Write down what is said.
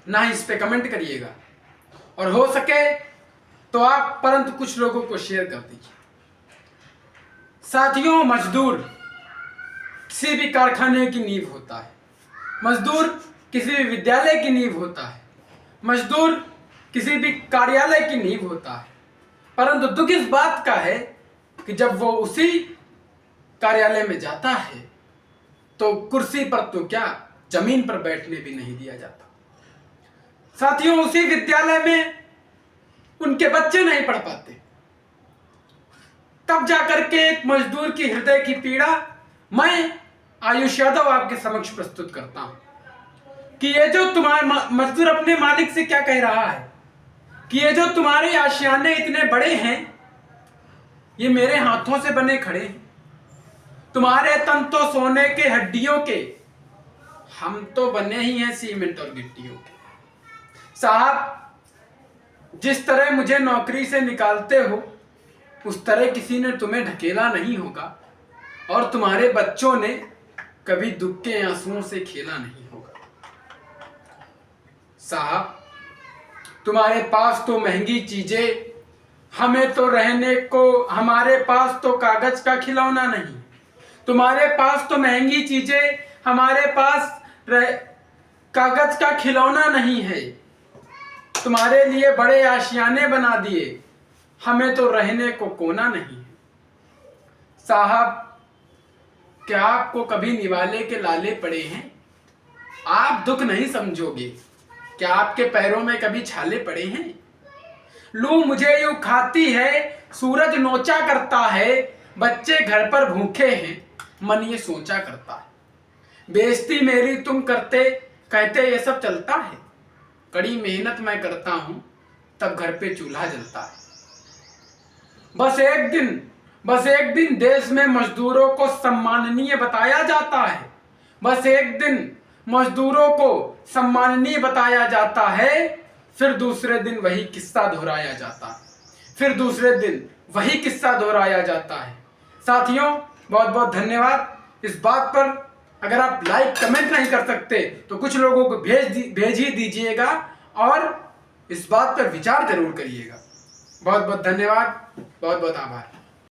ना ही इस पे कमेंट करिएगा, और हो सके तो आप परंतु कुछ लोगों को शेयर कर दीजिए। साथियों, मजदूर किसी भी कारखाने की नींव होता है, मजदूर किसी भी विद्यालय की नींव होता है, मजदूर किसी भी कार्यालय की नींव होता है। परंतु दुख इस बात का है कि जब वो उसी कार्यालय में जाता है तो कुर्सी पर तो क्या, जमीन पर बैठने भी नहीं दिया जाता। साथियों, उसी विद्यालय में उनके बच्चे नहीं पढ़ पाते। तब जाकर के एक मजदूर की हृदय की पीड़ा मैं आयुष यादव आपके समक्ष प्रस्तुत करता हूं कि ये जो तुम्हारा मजदूर अपने मालिक से क्या कह रहा है कि ये जो तुम्हारे आशियाने इतने बड़े हैं, ये मेरे हाथों से बने खड़े हैं। तुम्हारे तन तो सोने के हड्डियों के, हम तो बने ही हैं सीमेंट और गिट्टियों के। साहब, जिस तरह मुझे नौकरी से निकालते हो उस तरह किसी ने तुम्हें ढकेला नहीं होगा, और तुम्हारे बच्चों ने कभी दुख के आंसुओं से खेला नहीं होगा। साहब, तुम्हारे पास तो महंगी चीजें, हमें तो रहने को, हमारे पास तो कागज का खिलौना नहीं। तुम्हारे पास तो महंगी चीजें, हमारे पास कागज का खिलौना नहीं है। तुम्हारे लिए बड़े आशियाने बना दिए, हमें तो रहने को कोना नहीं है। साहब, क्या आपको कभी निवाले के लाले पड़े हैं? आप दुख नहीं समझोगे। क्या आपके पैरों में कभी छाले पड़े हैं? लू मुझे यूं खाती है, सूरज नोचा करता है, बच्चे घर पर भूखे हैं, मन ये सोचा करता है। बेइज्जती मेरी तुम करते कहते ये सब चलता है, कड़ी मेहनत मैं करता हूं तब घर पे चूल्हा जलता है। बस एक दिन देश में मजदूरों को सम्माननीय बताया जाता है। बस एक दिन मजदूरों को सम्माननीय बताया जाता है, फिर दूसरे दिन वही किस्सा दोहराया जाता है, फिर दूसरे दिन वही किस्सा दोहराया जाता है। साथियों, बहुत बहुत धन्यवाद। इस बात पर अगर आप लाइक कमेंट नहीं कर सकते तो कुछ लोगों को भेज ही दीजिएगा, और इस बात पर विचार जरूर करिएगा। बहुत बहुत धन्यवाद, बहुत बहुत आभार।